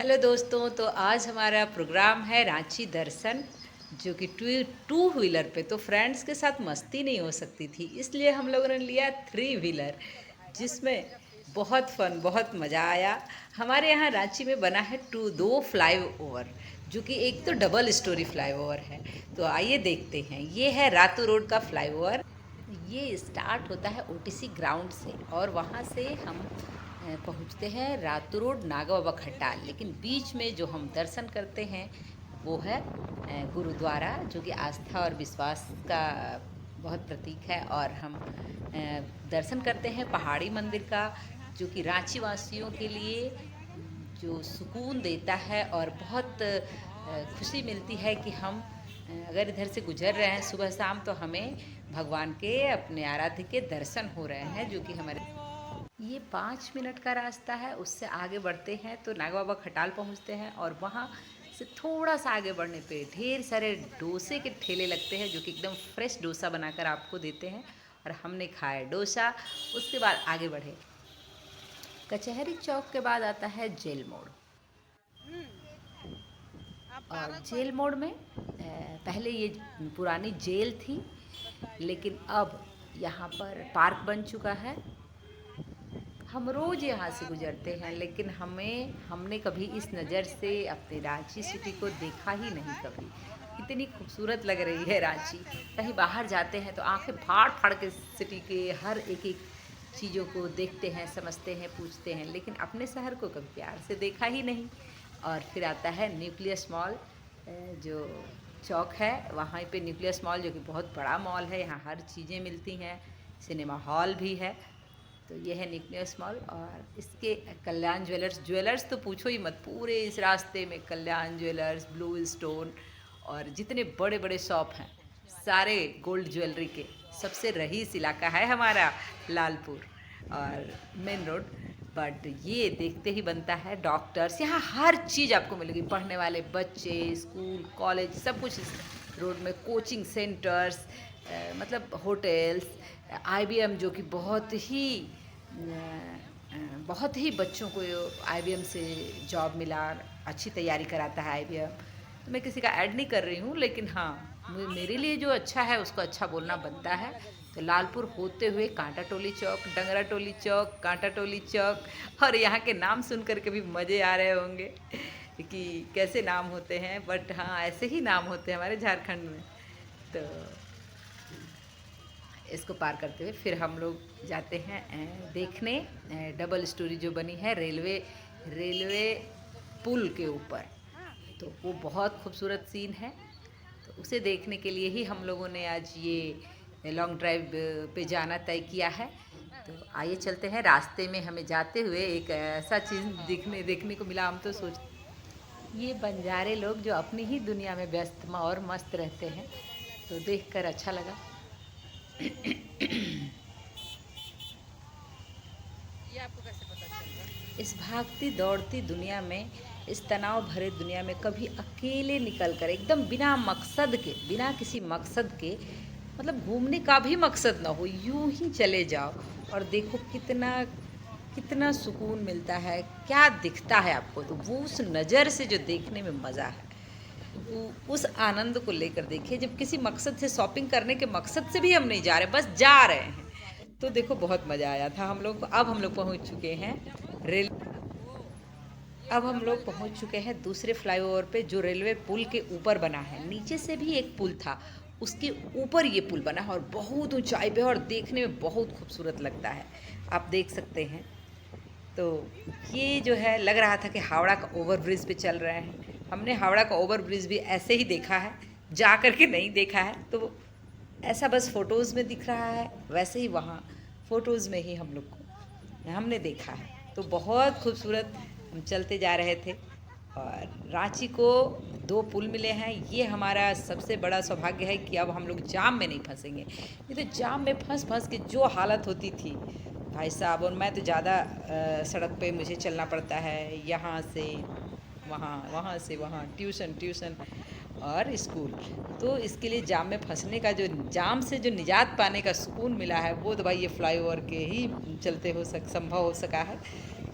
Hello दोस्तों, तो आज हमारा प्रोग्राम है रांची दर्शन, जो कि टू व्हीलर पे। तो फ्रेंड्स के साथ मस्ती नहीं हो सकती थी, इसलिए हम लोगों ने लिया थ्री व्हीलर, जिसमें बहुत फन, बहुत मज़ा आया। हमारे यहाँ रांची में बना है दो फ्लाई ओवर, जो कि एक तो डबल स्टोरी फ्लाई ओवर है। तो आइए देखते हैं। ये है रातू रोड का फ्लाई ओवर। ये स्टार्ट होता है ओटीसी ग्राउंड से, और वहाँ से हम पहुँचते हैं रातू रोड नागा बाबा खटाल। लेकिन बीच में जो हम दर्शन करते हैं वो है गुरुद्वारा, जो कि आस्था और विश्वास का बहुत प्रतीक है। और हम दर्शन करते हैं पहाड़ी मंदिर का, जो कि रांची वासियों के लिए जो सुकून देता है, और बहुत खुशी मिलती है कि हम अगर इधर से गुजर रहे हैं सुबह शाम, तो हमें भगवान के, अपने आराध्य के दर्शन हो रहे हैं, जो कि हमारे ये 5 मिनट का रास्ता है। उससे आगे बढ़ते हैं तो नागा बाबा खटाल पहुंचते हैं, और वहाँ से थोड़ा सा आगे बढ़ने पे ढेर सारे डोसे के ठेले लगते हैं, जो कि एकदम फ्रेश डोसा बनाकर आपको देते हैं। और हमने खाया डोसा। उसके बाद आगे बढ़े, कचहरी चौक के बाद आता है जेल मोड़। और जेल मोड़ में पहले ये पुरानी जेल थी, लेकिन अब यहाँ पर पार्क बन चुका है। हम रोज़ यहाँ से गुजरते हैं, लेकिन हमने कभी इस नज़र से अपने रांची सिटी को देखा ही नहीं कभी। इतनी खूबसूरत लग रही है रांची। कहीं बाहर जाते हैं तो आंखें फाड़ फाड़ के सिटी के हर एक एक चीज़ों को देखते हैं, समझते हैं, पूछते हैं, लेकिन अपने शहर को कभी प्यार से देखा ही नहीं। और फिर आता है न्यूक्लियस मॉल, जो चौक है वहाँ पे न्यूक्लियस मॉल, जो कि बहुत बड़ा मॉल है। यहाँ हर चीज़ें मिलती हैं, सिनेमा हॉल भी है। तो ये है न्यूक्लियस मॉल। और इसके कल्याण ज्वेलर्स तो पूछो ही मत। पूरे इस रास्ते में कल्याण ज्वेलर्स, ब्लू स्टोन, और जितने बड़े बड़े शॉप हैं सारे गोल्ड ज्वेलरी के। सबसे रईस इलाका है हमारा लालपुर और मेन रोड। बट ये देखते ही बनता है डॉक्टर्स, यहाँ हर चीज़ आपको मिलेगी। पढ़ने वाले बच्चे, स्कूल, कॉलेज, सब कुछ इस रोड में। कोचिंग सेंटर्स, मतलब होटल्स, आईबीएम, जो कि बहुत ही बच्चों को आईबीएम से जॉब मिला, अच्छी तैयारी कराता है आईबीएम। तो मैं किसी का ऐड नहीं कर रही हूँ, लेकिन हाँ, मेरे लिए जो अच्छा है उसको अच्छा बोलना बनता है। तो लालपुर होते हुए कांटा टोली चौक, डंगरा टोली चौक, कांटा टोली चौक। और यहाँ के नाम सुन कर के भी मज़े आ रहे होंगे कि कैसे नाम होते हैं, बट हाँ, ऐसे ही नाम होते हैं हमारे झारखंड में। तो इसको पार करते हुए फिर हम लोग जाते हैं देखने डबल स्टोरी जो बनी है रेलवे पुल के ऊपर। तो वो बहुत खूबसूरत सीन है। तो उसे देखने के लिए ही हम लोगों ने आज ये लॉन्ग ड्राइव पे जाना तय किया है। तो आइए चलते हैं। रास्ते में हमें जाते हुए एक ऐसा चीज़ देखने को मिला। हम तो सोच, ये बंजारे लोग जो अपनी ही दुनिया में व्यस्त और मस्त रहते हैं, तो देखकर अच्छा लगा। ये आपको कैसे पता चल रहा? इस भागती दौड़ती दुनिया में, इस तनाव भरे दुनिया में, कभी अकेले निकल कर एकदम बिना मकसद के, बिना किसी मकसद के, मतलब घूमने का भी मकसद ना हो, यूं ही चले जाओ और देखो कितना कितना सुकून मिलता है, क्या दिखता है आपको। तो वो उस नज़र से जो देखने में मज़ा है, उस आनंद को लेकर देखिए। जब किसी मकसद से, शॉपिंग करने के मकसद से भी हम नहीं जा रहे, बस जा रहे हैं, तो देखो बहुत मज़ा आया था हम लोग को। अब हम लोग पहुंच चुके हैं रेल अब हम लोग पहुंच चुके हैं दूसरे फ्लाईओवर पे, जो रेलवे पुल के ऊपर बना है। नीचे से भी एक पुल था, उसके ऊपर ये पुल बना है, और बहुत ऊंचाई पे, और देखने में बहुत खूबसूरत लगता है। आप देख सकते हैं। तो ये जो है, लग रहा था कि हावड़ा का ओवर ब्रिज पे चल रहे हैं। हमने हावड़ा का ओवर ब्रिज भी ऐसे ही देखा है, जा कर के नहीं देखा है। तो ऐसा बस फ़ोटोज़ में दिख रहा है, वैसे ही वहाँ फ़ोटोज़ में ही हम लोग को हमने देखा है। तो बहुत खूबसूरत। हम चलते जा रहे थे, और रांची को दो पुल मिले हैं। ये हमारा सबसे बड़ा सौभाग्य है कि अब हम लोग जाम में नहीं फंसेंगे। ये तो जाम में फंस फंस के जो हालत होती थी भाई साहब। और मैं तो ज़्यादा सड़क पे मुझे चलना पड़ता है, यहाँ से वहाँ, वहाँ से वहाँ, ट्यूशन और स्कूल। तो इसके लिए जाम में फंसने का, जो जाम से जो निजात पाने का सुकून मिला है, वो तो भाई ये फ्लाईओवर के ही चलते संभव हो सका है।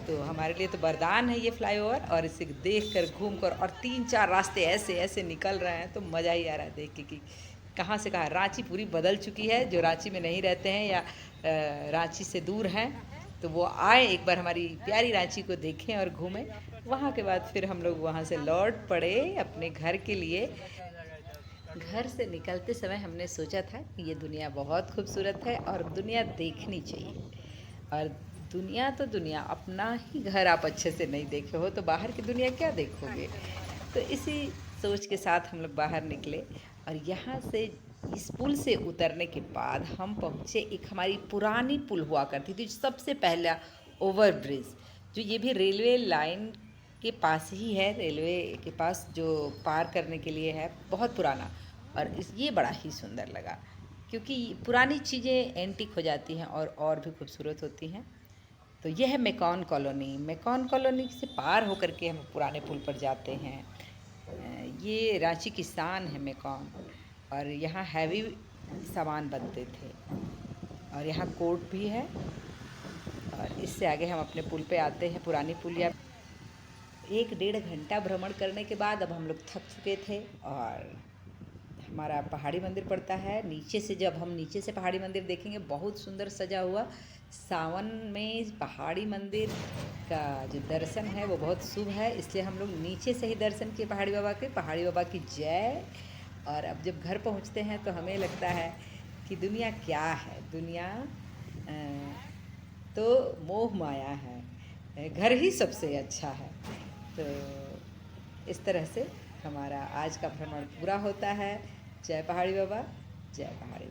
तो हमारे लिए तो वरदान है ये फ्लाईओवर, और इसे देख कर घूम कर, और 3-4 रास्ते ऐसे ऐसे निकल रहे हैं तो मज़ा ही आ रहा है देख के कि कहाँ से कहाँ। रांची पूरी बदल चुकी है, जो रांची में नहीं रहते हैं या रांची से दूर हैं तो वो आए, एक बार हमारी प्यारी रांची को देखें और घूमें। वहाँ के बाद फिर हम लोग वहाँ से लौट पड़े अपने घर के लिए। घर से निकलते समय हमने सोचा था कि ये दुनिया बहुत खूबसूरत है और दुनिया देखनी चाहिए, और दुनिया तो दुनिया, अपना ही घर आप अच्छे से नहीं देखे हो तो बाहर की दुनिया क्या देखोगे। तो इसी सोच के साथ हम लोग बाहर निकले, और यहाँ से इस पुल से उतरने के बाद हम पहुँचे एक हमारी पुरानी पुल हुआ करती थी, जो सबसे पहला ओवर ब्रिज, जो ये भी रेलवे लाइन के पास ही है, रेलवे के पास जो पार करने के लिए है, बहुत पुराना। और ये बड़ा ही सुंदर लगा, क्योंकि पुरानी चीज़ें एंटीक हो जाती हैं और भी खूबसूरत होती हैं। तो यह है मेकॉन कॉलोनी। मेकॉन कॉलोनी से पार होकर के हम पुराने पुल पर जाते हैं। ये रांची की शान है मेकॉन, और यहाँ हैवी सामान बनते थे, और यहाँ कोर्ट भी है। और इससे आगे हम अपने पुल पे आते हैं, पुरानी पुलिया। 1-1.5 घंटा भ्रमण करने के बाद अब हम लोग थक चुके थे, और हमारा पहाड़ी मंदिर पड़ता है नीचे से। जब हम नीचे से पहाड़ी मंदिर देखेंगे, बहुत सुंदर सजा हुआ। सावन में पहाड़ी मंदिर का जो दर्शन है वो बहुत शुभ है, इसलिए हम लोग नीचे से ही दर्शन किए पहाड़ी बाबा के। पहाड़ी बाबा की जय। और अब जब घर पहुंचते हैं तो हमें लगता है कि दुनिया क्या है, दुनिया तो मोह माया है, घर ही सबसे अच्छा है। तो इस तरह से हमारा आज का भ्रमण पूरा होता है। जय पहाड़ी बाबा, जय पहाड़ी।